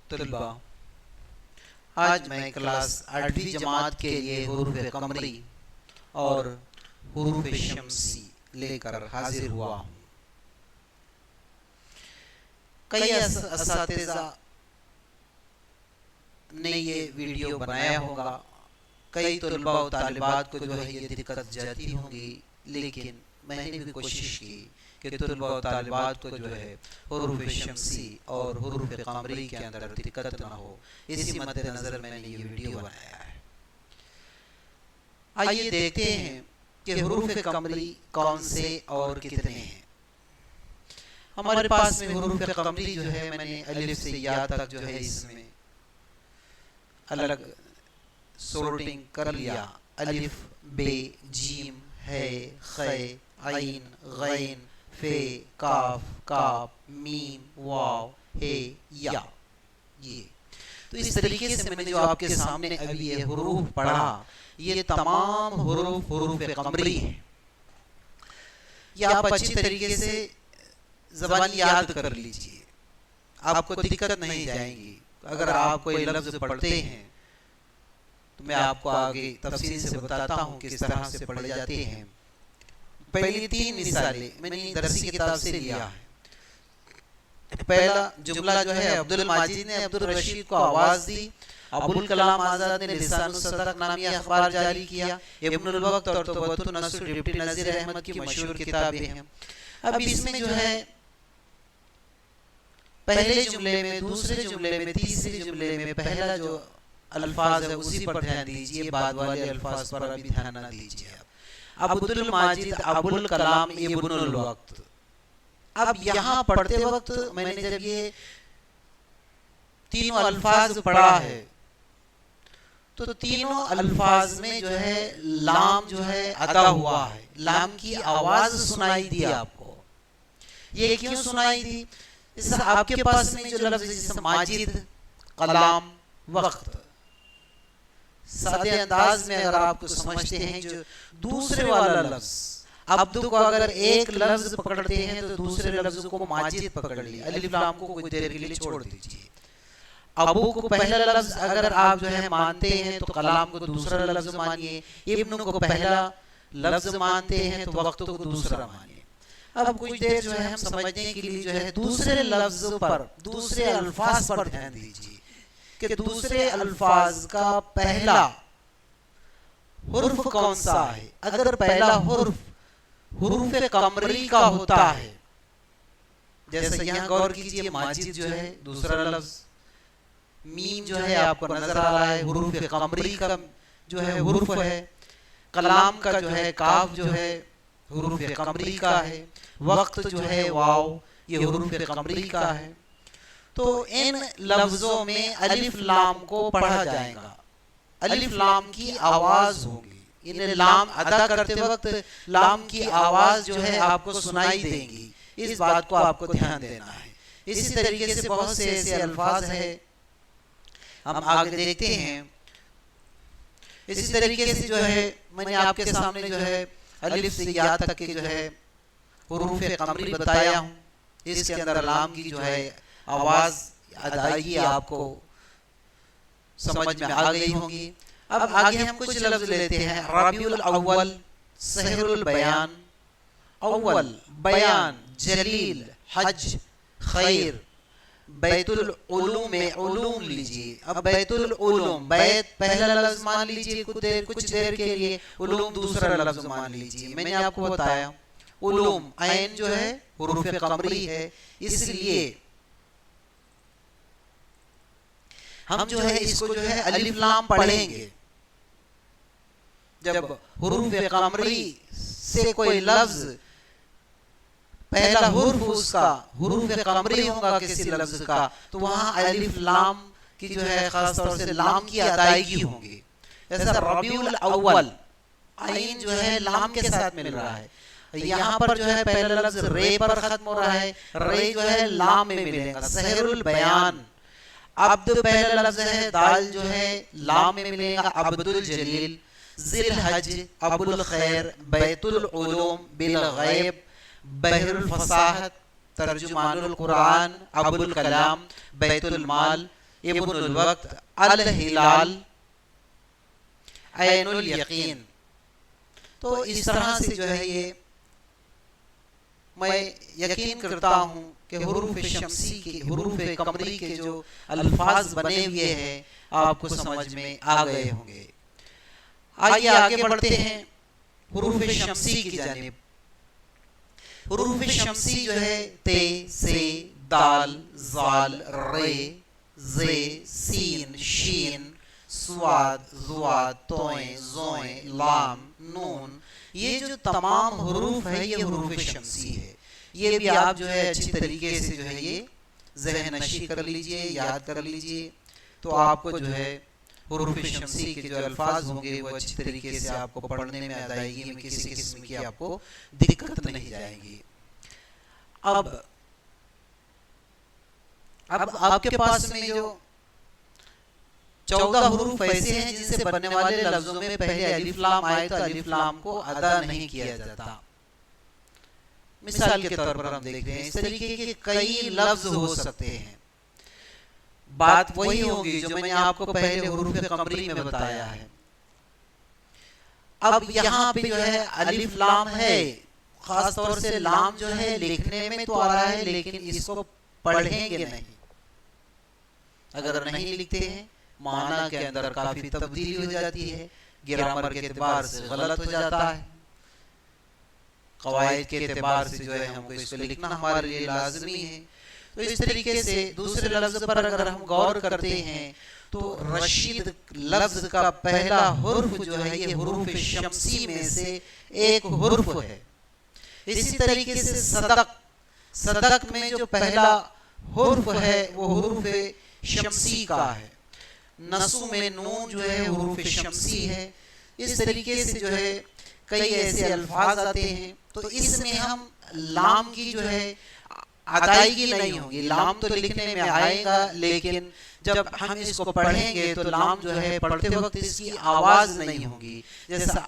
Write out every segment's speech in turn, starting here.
طلبہ، آج میں کلاس 8ویں جماعت کے لیے حروف قمری اور حروف شمسی لے کر حاضر ہوا ہوں۔ کئی اساتذہ نے یہ ویڈیو بنایا ہوگا، کئی طلباء و طالبات کو جو ہے یہ دقت جاتی ہوگی، لیکن میں نے بھی کوشش کی کہ طلباء و طالبات کو جو ہے حروف شمسی اور حروف قمری کے اندر دقت نہ ہو، اسی مد نظر میں نے یہ ویڈیو بنایا ہے۔ آئیے دیکھتے ہیں کہ حروف قمری کون سے اور کتنے ہیں۔ ہمارے پاس میں حروف قمری جو ہے میں نے الف سے یا تک جو ہے اس میں الگ سورٹنگ کر لیا، الف بے جیم ہے خے عین غین فے کاف کاف میم واو ہے یا۔ یہ تو اس طریقے سے میں نے جو آپ کے سامنے ابھی یہ حروف پڑھا، یہ تمام حروف قمری ہیں۔ یہ آپ اچھی طریقے سے زبان یاد کر لیجئے، آپ کو دقت نہیں جائے گی۔ اگر آپ کوئی لفظ پڑھتے ہیں تو میں آپ کو آگے تفصیل سے بتاتا ہوں کس طرح سے پڑھے جاتے ہیں۔ پہلی 3 مثالیں میں نے درسی کتاب سے لیا ہے۔ پہلا جملہ جو ہے عبد المجید نے عبد الرشید کو آواز دی، ابو الکلام آزاد نے لسان الصدق نامی اخبار جاری کیا، ابن الوقت اور طبعۃ النصر ڈپٹی نذیر احمد کی مشہور کتابیں ہیں۔ اب اس میں جو ہے پہلے جملے میں، دوسرے جملے میں، تیسرے جملے میں پہلا جو الفاظ ہے اسی پر دھیان دیجئے، بعد والے الفاظ پر ابھی دھیان نہ دیجئے۔ عبد المجید، ابو الکلام، ابن الوقت۔ اب یہاں پڑھتے وقت میں نے جب یہ تینوں الفاظ پڑھا ہے تو تینوں الفاظ میں جو ہے لام جو ہے ادا ہوا ہے، لام کی آواز سنائی دی آپ کو۔ یہ کیوں سنائی دی؟ اس آپ کے پاس میں جو لفظ جیسے ماجد، کلام، وقت، سادے انداز میں اگر آپ کو سمجھتے ہیں جو دوسرے والا لفظ، عبد کو اگر ایک لفظ پکڑتے ہیں تو دوسرے لفظ کو ماجد پکڑ لیا، الف لام کو کچھ دیر کے لیے چھوڑ دیجئے۔ ابو کو پہلا لفظ اگر آپ جو ہے مانتے ہیں تو کلام کو دوسرا لفظ مانیے، ابن کو پہلا لفظ مانتے ہیں تو وقت کو دوسرا مانیے۔ اب کچھ دیر جو ہے ہم سمجھنے کے لیے جو ہے دوسرے لفظ پر، دوسرے الفاظ پر دھیان دیجیے کہ دوسرے الفاظ کا پہلا حرف کون سا ہے۔ اگر پہلا حرف حروف قمری کا ہوتا ہے، جیسے یہاں غور کیجئے، ماجد جو ہے دوسرا لفظ، میم جو ہے آپ کو نظر آ رہا ہے حروف قمری کا جو ہے حرف ہے، کلام کا جو ہے کاف جو ہے حروف قمری کا ہے، وقت جو ہے واو یہ حروف قمری کا ہے۔ تو ان لفظوں میں الف لام کو پڑھا جائے گا، الف لام کی آواز ہوگی، انہیں لام ادا کرتے وقت لام کی آواز جو ہے آپ کو سنائی دے گی، اس بات کو آپ کو دھیان دینا ہے۔ اسی طریقے سے بہت سے ایسے الفاظ ہیں، ہم آگے دیکھتے ہیں۔ اسی طریقے سے جو ہے میں نے آپ کے سامنے جو ہے الف سے یا تک کے جو ہے حروف قمری بتایا ہوں، اس کے اندر لام کی جو ہے آواز ادائیگی آپ کو سمجھ میں آ گئی ہوگی۔ اب آگے ہم کچھ لفظ لیتے ہیں۔ ربیع الاول، سحر البیان، اول بیان، جلیل، حج، خیر، بیت العلوم میں علوم لیجئے۔ اب بیت العلوم، بیت پہلا لفظ مان لیجئے کچھ دیر کے لیے، علوم دوسرا لفظ مان لیجئے۔ میں نے آپ کو بتایا علوم عین جو ہے حروف قمری ہے، اس لیے ہم جو ہے اس کو جو ہے الف لام پڑھیں گے۔ جب حروف قمری سے کوئی لفظ پہلا حرف اس کا حروف قمری ہوگا کسی لفظ کا تو وہاں الف لام کی جو ہے خاص طور سے لام کی ادائیگی ہوگی۔ جیسا ربیع الاول، عین جو ہے لام کے ساتھ مل رہا ہے، یہاں پر جو ہے پہلا لفظ رے پر ختم ہو رہا ہے، رے جو ہے لام میں ملے گا۔ سحر البیان، عبد پہلا لفظ ہے، دال جو ہے لام میں ملے گا، عبد الجلیل۔ ذی الحج، ابو الخیر، بیت العلوم، بالغیب، بحر الفصاحت، ترجمان القرآن، ابو الکلام، بیت المال، ابن الوقت، الہلال، عین الیقین. تو اس طرح سے جو ہے یہ میں یقین کرتا ہوں کہ حروف شمسی کے، حروف قمری کے جو الفاظ بنے ہوئے ہیں آپ کو سمجھ میں آ گئے ہوں گے. آئیے آگے بڑھتے ہیں حروف شمسی کی جانب. حروف شمسی جو ہے تے، سے، دال، زال، رے، زے، سین، شین، سواد، ضاد، توئیں، زوئیں، لام، نون، یہ جو تمام حروف ہے یہ حروف شمسی ہے. یہ بھی آپ جو ہے اچھی طریقے سے جو ہے یہ ذہن نشی کر لیجئے، یاد کر لیجئے، تو آپ کو جو ہے حروف شمسی کے جو الفاظ ہوں گے وہ اچھی طریقے سے آپ کو پڑھنے میں ادائیگی میں کسی قسم کی آپ کو دقت نہیں جائے گی. اب آپ کے پاس میں جو 14 حروف ایسے ہیں جن سے بننے والے لفظوں میں پہلے الف لام آئے تو الف لام کو ادا نہیں کیا جاتا. مثال کے طور پر ہم دیکھتے ہیں اس طریقے کے کئی لفظ ہو سکتے ہیں. بات وہی ہوگی جو میں نے آپ کو پہلے حروف قمری میں بتایا ہے. اب یہاں پہ جو ہے الف لام ہے، خاص طور سے لام جو ہے لکھنے میں تو آ رہا ہے لیکن اس کو پڑھیں گے نہیں. اگر نہیں لکھتے ہیں معنی کے اندر کافی تبدیلی ہو جاتی ہے، گرامر کے اعتبار سے غلط ہو جاتا ہے، قواعد کے اعتبار سے جو ہے ہم کو اس کو لکھنا ہمارے لیے لازمی ہے. تو اس طریقے سے دوسرے لفظ پر اگر ہم غور کرتے ہیں تو رشید لفظ کا پہلا حرف جو ہے یہ حروف شمسی میں سے ایک حرف ہے. اسی طریقے سے صدق، صدق میں جو پہلا حرف ہے وہ حروف شمسی کا ہے. نسو میں نون جو ہے حروف شمسی ہے. اس طریقے سے جو ہے کئی ایسے الفاظ آتے ہیں تو اس میں ہم لام کی جو ہے ادائیگی نہیں ہوگی. لام تو لکھنے میں آئے گا لیکن جب ہم اس کو پڑھیں گے تو لام جو ہے پڑھتے وقت اس کی آواز نہیں ہوگی. جیسا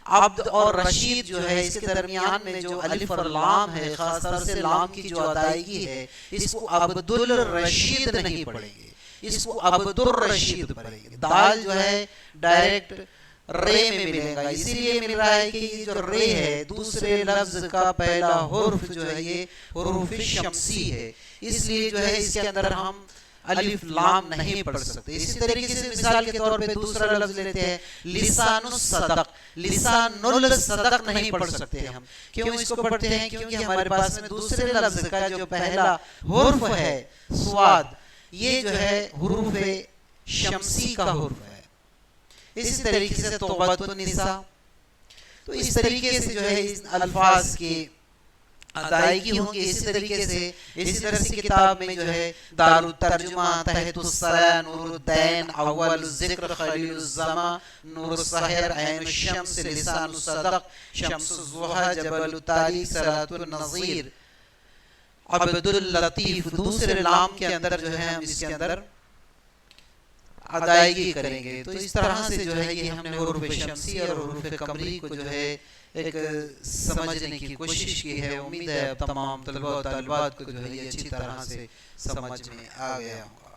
عبد اور رشید جو ہے اس کے درمیان میں جو الف اور لام ہے، خاص طور سے لام کی جو ادائیگی ہے اس کو عبد الرشید نہیں پڑھیں گے، اس کو عبد الرشید پڑھیں گے. دال جو ہے ڈائریکٹ رے میں ملے گا، اسی لیے مل رہا ہے کہ یہ جو رے ہے دوسرے لفظ کا پہلا حرف جو ہے یہ حروف شمسی ہے، اس لیے جو ہے اس کے اندر ہم الف لام نہیں پڑھ سکتے. اسی طریقے سے مثال کے طور پہ دوسرا لفظ لیتے ہیں لسان الصدق. لسان الصدق نہیں پڑھ سکتے ہم. کیوں اس کو پڑھتے ہیں؟ کیونکہ ہمارے پاس میں دوسرے لفظ کا جو پہلا حرف ہے سواد، یہ جو ہے حروف شمسی کا حرف ہے. اسی طریقے سے توبۃ النساء. تو اس طریقے سے جو ہے اس الفاظ کی ادائیگی ہوگی. اسی طریقے سے اسی درس کی کتاب میں جو ہے دار الترجمہ، تحت الصلاة، نور الدین، اول الذکر، خلیل الزمان، نور السحر، عین الشمس، لسان الصدق، شمس الضحیٰ، جبل التاریخ، صلاة النظیر، عبد اللطیف. دوسرے لام کے اندر جو ہے ہم اس کے اندر ادائیگی کریں گے. تو اس طرح سے جو ہے یہ ہم نے حروف شمسی اور حروف قمری کو جو ہے ایک سمجھنے کی کوشش کی ہے. امید ہے اب تمام طلباء و طالبات کو جو ہے یہ اچھی طرح سے سمجھ میں آ گیا ہوں.